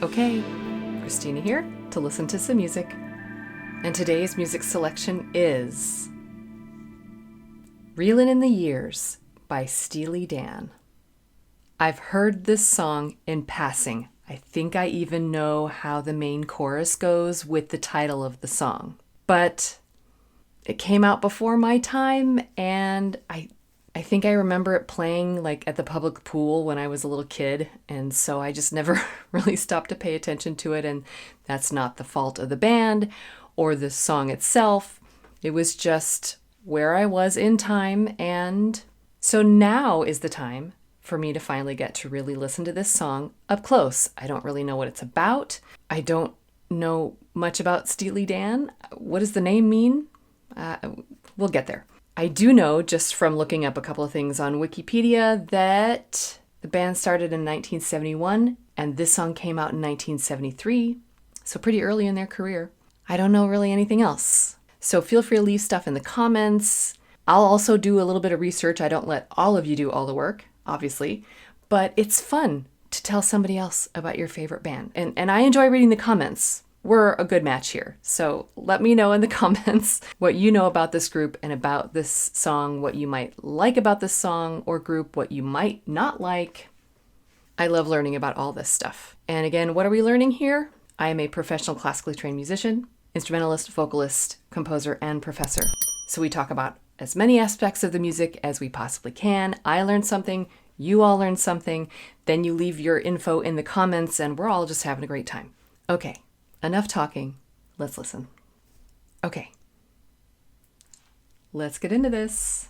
Okay, Christina here to listen to some music. And today's music selection is "REELIN in the Years" by Steely Dan. I've heard this song in passing. I think I even know how the main chorus goes with the title of the song. But it came out before my time, and I think I remember it playing like at the public pool when I was a little kid, and so I just never really stopped to pay attention to it, and that's not the fault of the band or the song itself. It was just where I was in time, and so now is the time for me to finally get to really listen to this song up close. I don't really know what it's about. I don't know much about Steely Dan. What does the name mean? We'll get there. I do know, just from looking up a couple of things on Wikipedia, that the band started in 1971 and this song came out in 1973, so pretty early in their career. I don't know really anything else. So feel free to leave stuff in the comments. I'll also do a little bit of research. I don't let all of you do all the work, obviously, but it's fun to tell somebody else about your favorite band. And I enjoy reading the comments. We're a good match here. So let me know in the comments what you know about this group and about this song, what you might like about this song or group, what you might not like. I love learning about all this stuff. And again, what are we learning here? I am a professional classically trained musician, instrumentalist, vocalist, composer, and professor. So we talk about as many aspects of the music as we possibly can. I learned something, you all learned something, then you leave your info in the comments and we're all just having a great time. Okay. Enough talking. Let's listen. Okay. Let's get into this.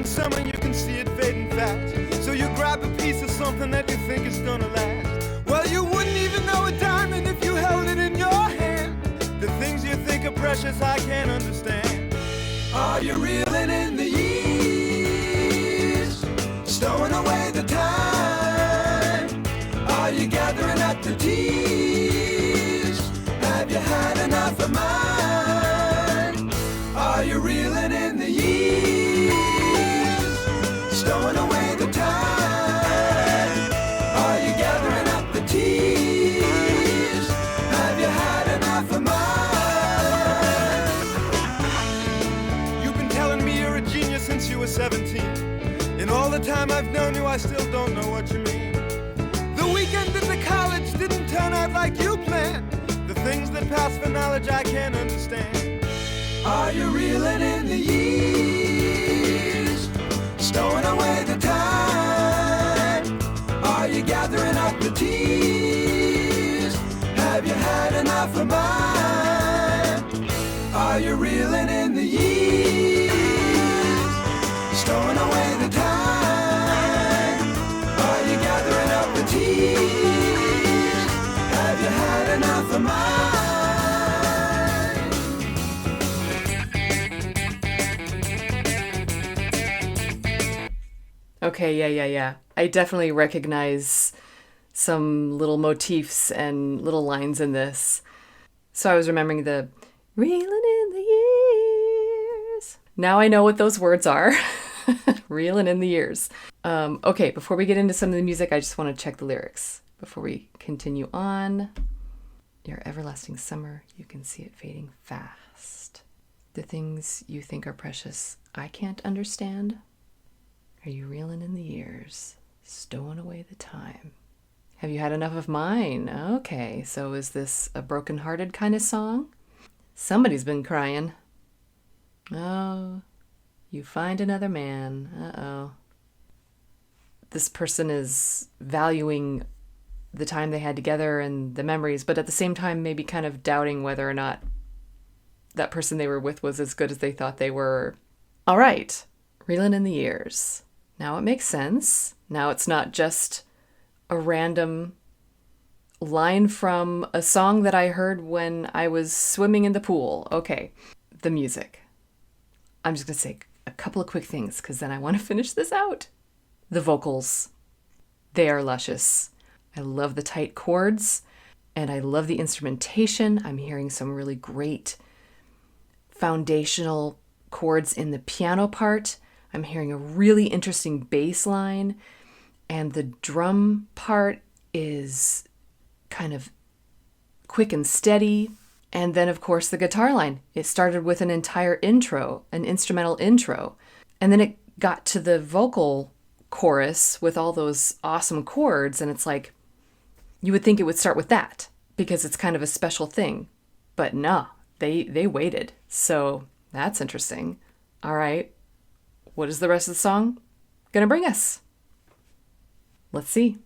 Summer, you can see it fading fast. So you grab a piece of something that you think is gonna last. Well, you wouldn't even know a diamond if you held it in your hand. The things you think are precious, I can't understand. Are you reeling in the years? Stowing away the time? Are you gathering up the tears? Have you had enough of mine? Are you reeling in the years? Stowing away the time? Are you gathering up the tears? Have you had enough of mine? You've been telling me you're a genius since you were 17. In all the time I've known you, I still don't know what you mean. The weekend at the college didn't turn out like you planned. The things that pass for knowledge I can't understand. Are you reeling in the years? Stowing away the time? Are you gathering up the tears? Have you had enough of mine? Are you reeling in the years? Stowing away the time? Are you gathering up the tears? Have you had enough of mine? Okay, yeah. I definitely recognize some little motifs and little lines in this. So I was remembering the "reeling in the years." Now I know what those words are. Reeling in the years. Okay, before we get into some of the music, I just want to check the lyrics before we continue on. Your everlasting summer, you can see it fading fast. The things you think are precious, I can't understand. Are you reeling in the years, stowing away the time? Have you had enough of mine? Okay, so is this a broken-hearted kind of song? Somebody's been crying. Oh, you find another man. Uh-oh. This person is valuing the time they had together and the memories, but at the same time maybe kind of doubting whether or not that person they were with was as good as they thought they were. All right, reeling in the years. Now it makes sense. Now it's not just a random line from a song that I heard when I was swimming in the pool. Okay, the music. I'm just going to say a couple of quick things because then I want to finish this out. The vocals, they are luscious. I love the tight chords and I love the instrumentation. I'm hearing some really great foundational chords in the piano part. I'm hearing a really interesting bass line, and the drum part is kind of quick and steady. And then, of course, the guitar line. It started with an entire intro, an instrumental intro. And then it got to the vocal chorus with all those awesome chords. And it's like, you would think it would start with that because it's kind of a special thing. But nah, they waited. So that's interesting. All right, what is the rest of the song gonna bring us? Let's see.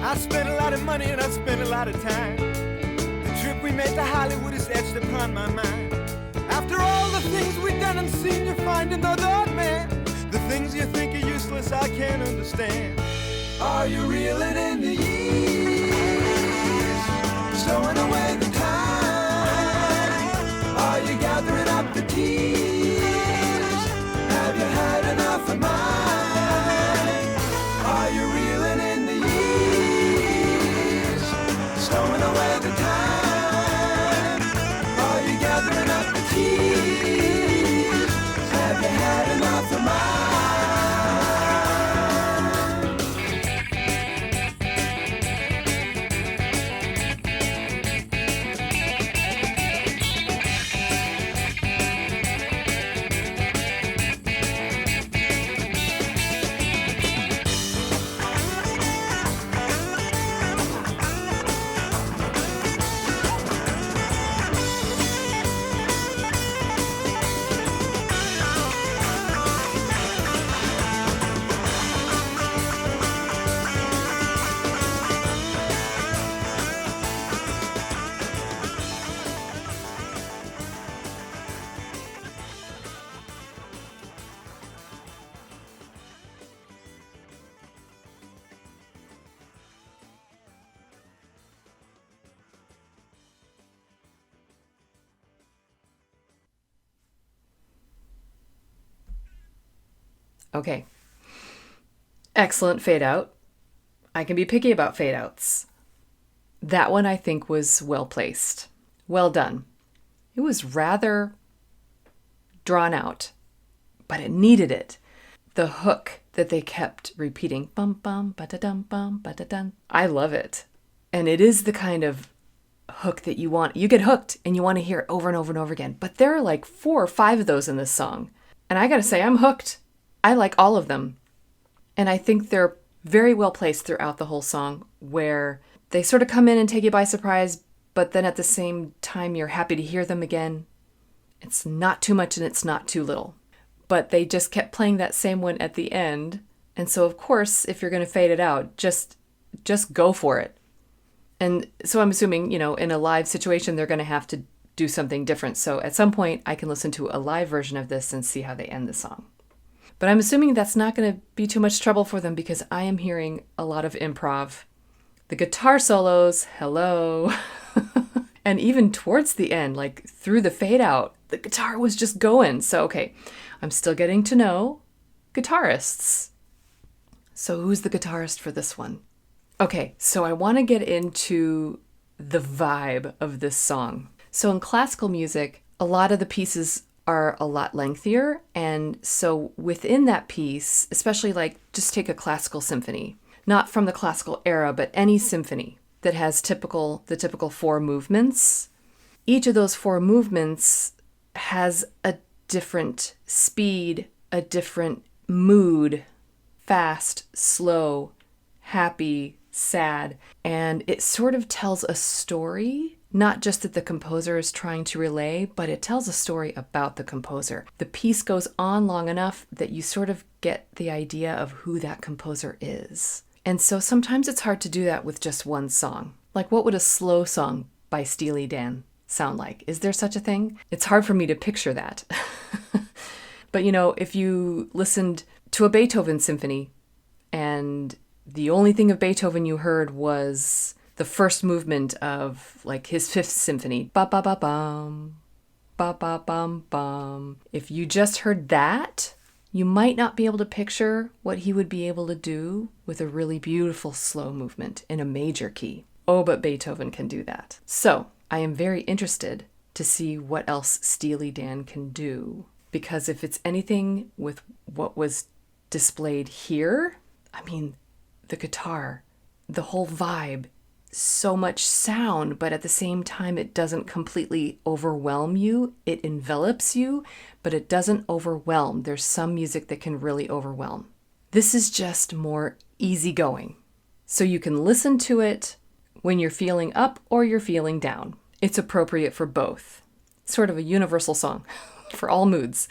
I spent a lot of money and I spent a lot of time. The trip we made to Hollywood is etched upon my mind. After all the things we've done and seen, you find another man. The things you think are useless, I can't understand. Are you reeling in the years, stowing away the time? Are you gathering up the tears? Have you had enough of mine? Are you reeling in the years, stowing away the time? Are you gathering up the tears? Have you had enough of mine? Okay. Excellent fade out. I can be picky about fade outs. That one I think was well placed. Well done. It was rather drawn out, but it needed it. The hook that they kept repeating, bum bum ba-da-dum bum ba-da-dum. I love it. And it is the kind of hook that you want. You get hooked and you want to hear it over and over and over again. But there are like 4 or 5 of those in this song. And I got to say, I'm hooked. I like all of them. And I think they're very well placed throughout the whole song, where they sort of come in and take you by surprise, but then at the same time, you're happy to hear them again. It's not too much and it's not too little. But they just kept playing that same one at the end. And so, of course, if you're going to fade it out, just go for it. And so I'm assuming, in a live situation, they're going to have to do something different. So at some point, I can listen to a live version of this and see how they end the song. But I'm assuming that's not going to be too much trouble for them because I am hearing a lot of improv. The guitar solos, hello. And even towards the end, like through the fade out, the guitar was just going. So, okay, I'm still getting to know guitarists. So who's the guitarist for this one? Okay, so I want to get into the vibe of this song. So in classical music, a lot of the pieces are a lot lengthier. And so within that piece, especially like just take a classical symphony, not from the classical era, but any symphony that has the typical four movements. Each of those four movements has a different speed, a different mood, fast, slow, happy, sad. And it sort of tells a story, not just that the composer is trying to relay, but it tells a story about the composer. The piece goes on long enough that you sort of get the idea of who that composer is. And so sometimes it's hard to do that with just one song. Like, what would a slow song by Steely Dan sound like? Is there such a thing? It's hard for me to picture that. But if you listened to a Beethoven symphony and the only thing of Beethoven you heard was the first movement of like his fifth symphony, ba ba ba bum, ba ba bum bum. If you just heard that, you might not be able to picture what he would be able to do with a really beautiful slow movement in a major key. Oh, but Beethoven can do that. So I am very interested to see what else Steely Dan can do, because if it's anything with what was displayed here, I mean, the guitar, the whole vibe, so much sound, but at the same time, it doesn't completely overwhelm you. It envelops you, but it doesn't overwhelm. There's some music that can really overwhelm. This is just more easygoing. So you can listen to it when you're feeling up or you're feeling down. It's appropriate for both. Sort of a universal song for all moods.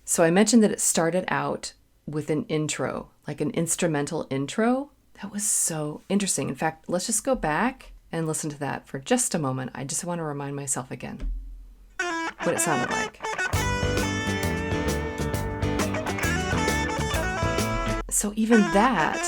So I mentioned that it started out with an intro, like an instrumental intro. That was so interesting. In fact, let's just go back and listen to that for just a moment. I just want to remind myself again what it sounded like. So even that,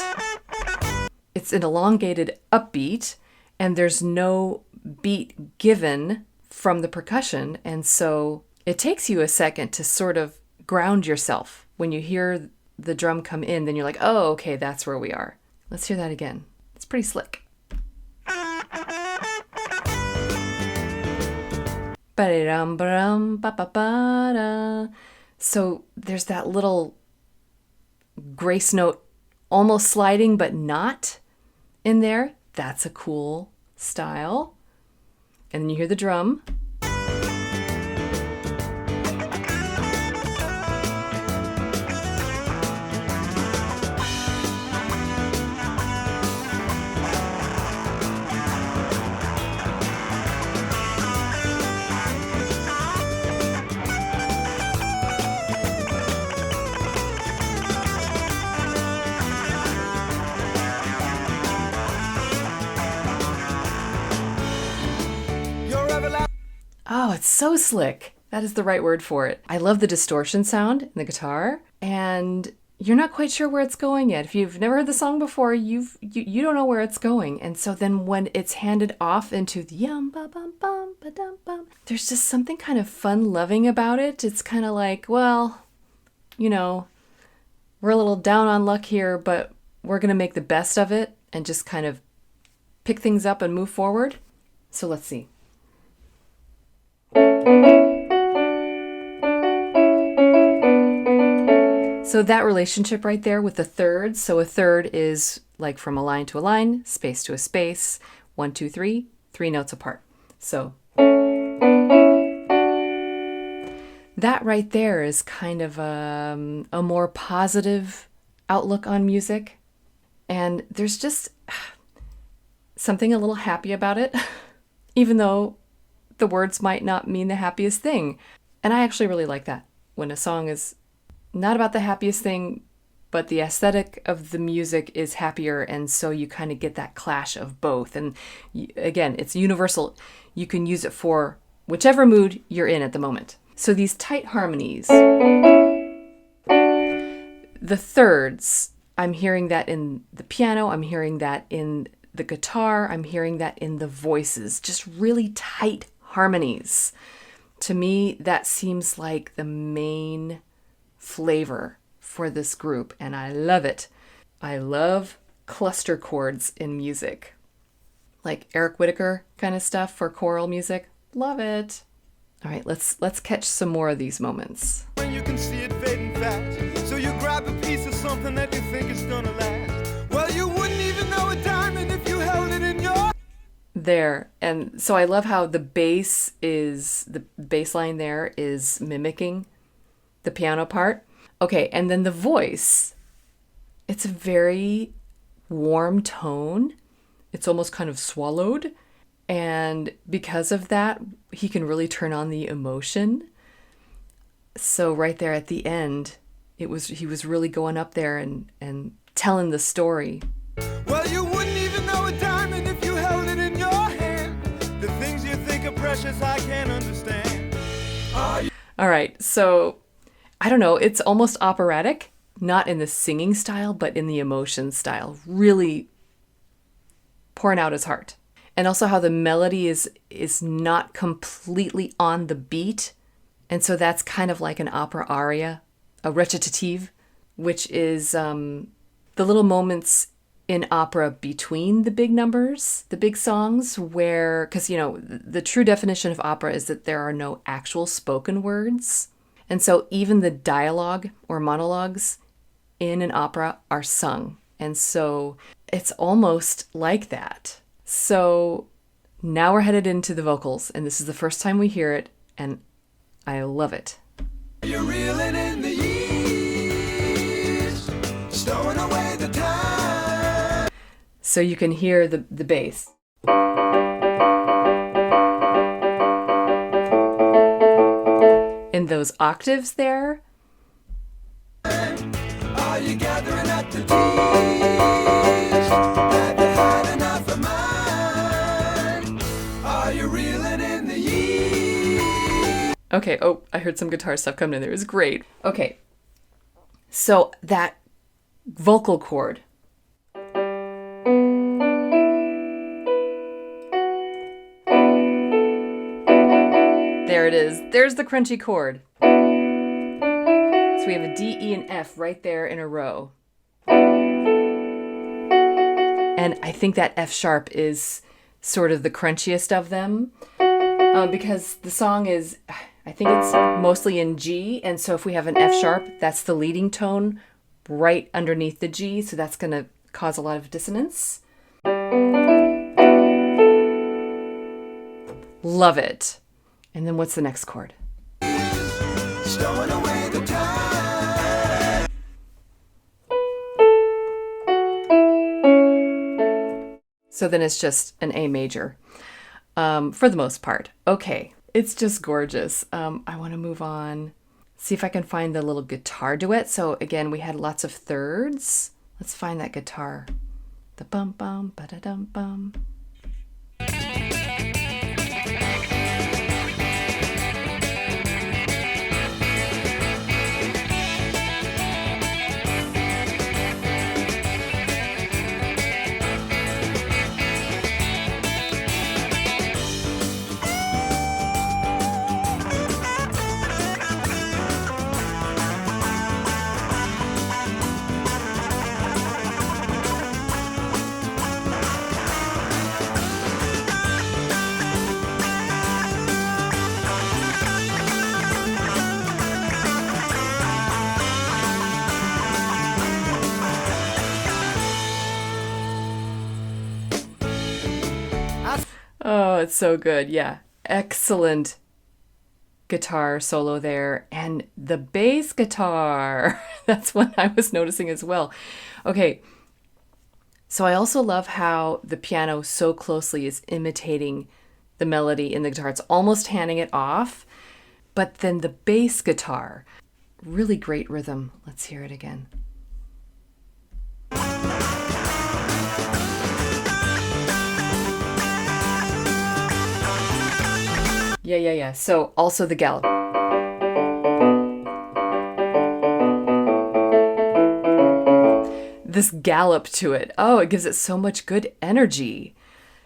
it's an elongated upbeat, and there's no beat given from the percussion. And so it takes you a second to sort of ground yourself. When you hear the drum come in, then you're like, oh, okay, that's where we are. Let's hear that again. It's pretty slick. So there's that little grace note, almost sliding, but not in there. That's a cool style. And then you hear the drum. Oh, it's so slick. That is the right word for it. I love the distortion sound in the guitar, and you're not quite sure where it's going yet. If you've never heard the song before, you don't know where it's going. And so then when it's handed off into the yum ba bum bum ba dum bum, there's just something kind of fun loving about it. It's kind of like, well, we're a little down on luck here, but we're going to make the best of it and just kind of pick things up and move forward. So let's see. So that relationship right there with the thirds. So a third is like from a line to a line, space to a space, 1, 2, 3, 3 notes apart. So that right there is kind of a more positive outlook on music. And there's just something a little happy about it, even though the words might not mean the happiest thing. And I actually really like that, when a song is not about the happiest thing, but the aesthetic of the music is happier, and so you kind of get that clash of both. And again, it's universal. You can use it for whichever mood you're in at the moment. So these tight harmonies, the thirds, I'm hearing that in the piano, I'm hearing that in the guitar, I'm hearing that in the voices, just really tight harmonies. To me, that seems like the main flavor for this group, and I love it. I love cluster chords in music, like Eric Whitacre kind of stuff for choral music. Love it. All right, let's catch some more of these moments. When you can see it fading fast, so you grab a piece of something that you think is gonna last. Well, you wouldn't even know a diamond if you held it in your... There. And so I love how the bass line there is mimicking the piano part. Okay, and then the voice. It's a very warm tone. It's almost kind of swallowed. And because of that, he can really turn on the emotion. So right there at the end, he was really going up there and telling the story. Well, you wouldn't even know a diamond if you held it in your hand. The things you think are precious, I can't understand. All right, so I don't know, it's almost operatic, not in the singing style, but in the emotion style, really pouring out his heart. And also how the melody is not completely on the beat. And so that's kind of like an opera aria, a recitative, which is the little moments in opera between the big numbers, the big songs, where, because, the true definition of opera is that there are no actual spoken words. And so even the dialogue or monologues in an opera are sung. And so it's almost like that. So now we're headed into the vocals, and this is the first time we hear it, and I love it. You're reeling in the years, stowing away the time. So you can hear the bass. In those octaves there. Are you gathering up the tears? Have you had enough of mine? Are you reeling in the years? Okay, oh, I heard some guitar stuff coming in there. It was great. Okay, so that vocal chord. There it is. There's the crunchy chord. So we have a D, E, and F right there in a row. And I think that F sharp is sort of the crunchiest of them because the song is, I think it's mostly in G. And so if we have an F sharp, that's the leading tone right underneath the G. So that's going to cause a lot of dissonance. Love it. And then what's the next chord? Stowing away the time. So then it's just an A major for the most part. Okay, it's just gorgeous. I want to move on, see if I can find the little guitar duet. So again, we had lots of thirds. Let's find that guitar. The bum bum ba da dum bum. Oh, it's so good. Yeah. Excellent guitar solo there. And the bass guitar. That's what I was noticing as well. Okay. So I also love how the piano so closely is imitating the melody in the guitar. It's almost handing it off. But then the bass guitar, really great rhythm. Let's hear it again. Yeah. So also the gallop. This gallop to it. Oh, it gives it so much good energy.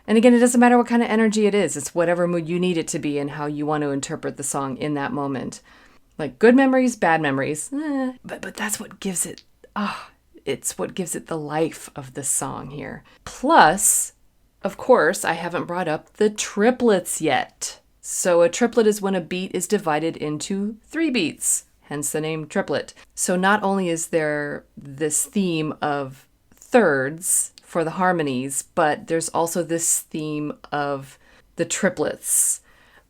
And again, it doesn't matter what kind of energy it is. It's whatever mood you need it to be and how you want to interpret the song in that moment. Like good memories, bad memories. But that's what gives it, it's what gives it the life of the song here. Plus, of course, I haven't brought up the triplets yet. So a triplet is when a beat is divided into 3 beats, hence the name triplet. So not only is there this theme of thirds for the harmonies, but there's also this theme of the triplets.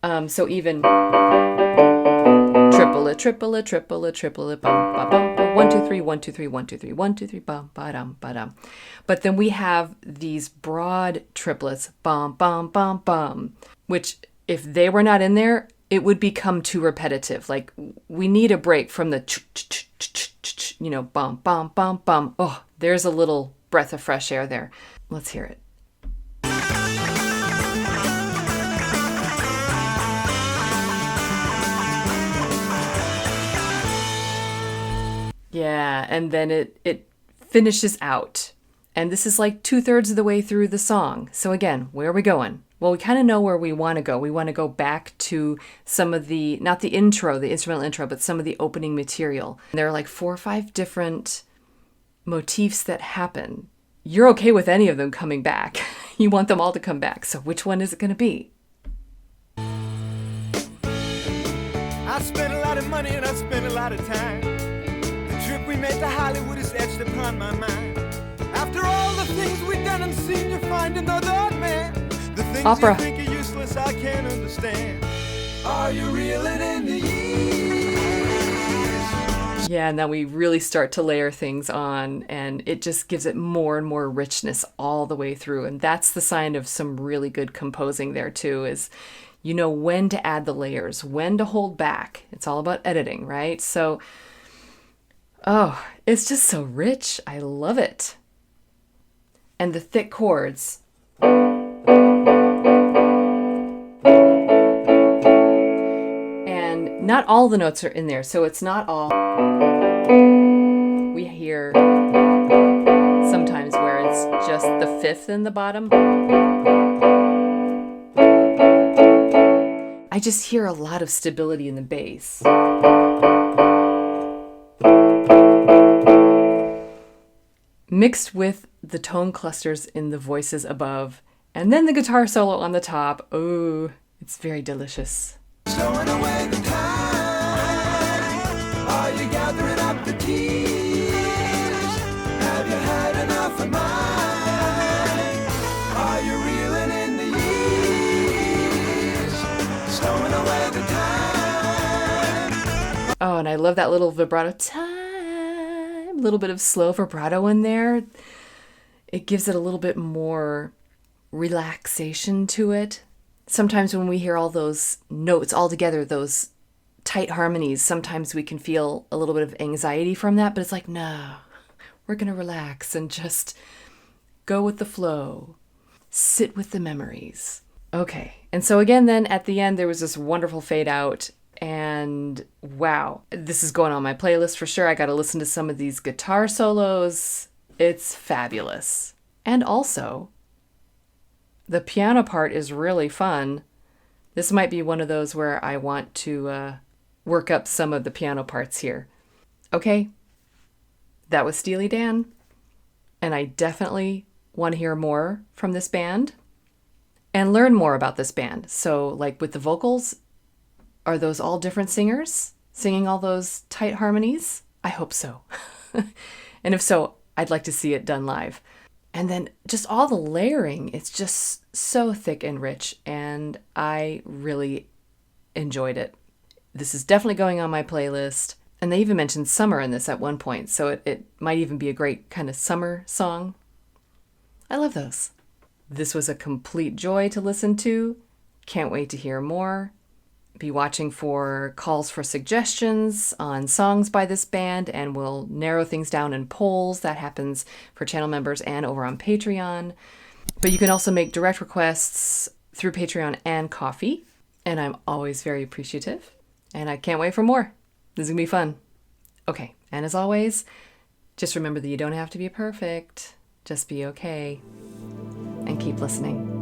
So even triplet, triplet, triplet, triplet, bum, ba, bum, ba, 1, 2, 3, 1, 2, 3, 1, 2, 3, 1, 2, 3, bum, ba, dum, ba, dum. But then we have these broad triplets, bum, bum, bum, bum, which if they were not in there, it would become too repetitive. Like, we need a break from the bum, bum, bum, bum. Oh, there's a little breath of fresh air there. Let's hear it. Yeah, and then it finishes out. And this is like 2/3 of the way through the song. So again, where are we going? Well, we kind of know where we want to go. We want to go back to some of the, not the intro, the instrumental intro, but some of the opening material. And there are like 4 or 5 different motifs that happen. You're okay with any of them coming back. You want them all to come back. So which one is it going to be? I spent a lot of money and I spent a lot of time. The trip we made to Hollywood is etched upon my mind. After all the things we've done and seen, you find another man. The things Opera. you think are useless, I can't understand. Are you reeling in the years? Yeah, and then we really start to layer things on, and it just gives it more and more richness all the way through. And that's the sign of some really good composing there too, is you know when to add the layers, when to hold back. It's all about editing, right? So, oh, it's just so rich. I love it. And the thick chords. And not all the notes are in there, so it's not all. We hear sometimes where it's just the 5th in the bottom. I just hear a lot of stability in the bass. Mixed with the tone clusters in the voices above, and then the guitar solo on the top. Oh, it's very delicious. Stowing away the time. Are you gathering up the tears? Have you had enough of mine? Are you reeling in the years? Stowing away the time. Oh, and I love that little vibrato time. A little bit of slow vibrato in there. It gives it a little bit more relaxation to it. Sometimes when we hear all those notes all together, those tight harmonies, sometimes we can feel a little bit of anxiety from that, but it's like, no, we're going to relax and just go with the flow. Sit with the memories. Okay. And so again, then at the end, there was this wonderful fade out. And wow, this is going on my playlist for sure. I got to listen to some of these guitar solos. It's fabulous. And also, the piano part is really fun. This might be one of those where I want to work up some of the piano parts here. Okay, that was Steely Dan. And I definitely want to hear more from this band and learn more about this band. So like with the vocals, are those all different singers singing all those tight harmonies? I hope so. And if so, I'd like to see it done live. And then just all the layering, it's just so thick and rich, and I really enjoyed it. This is definitely going on my playlist. And they even mentioned summer in this at one point, so it might even be a great kind of summer song. I love those. This was a complete joy to listen to. Can't wait to hear more. Be watching for calls for suggestions on songs by this band, and we'll narrow things down in polls. That happens for channel members and over on Patreon. But you can also make direct requests through Patreon and Ko-fi, and I'm always very appreciative. And I can't wait for more. This is going to be fun. Okay, and as always, just remember that you don't have to be perfect. Just be okay. And keep listening.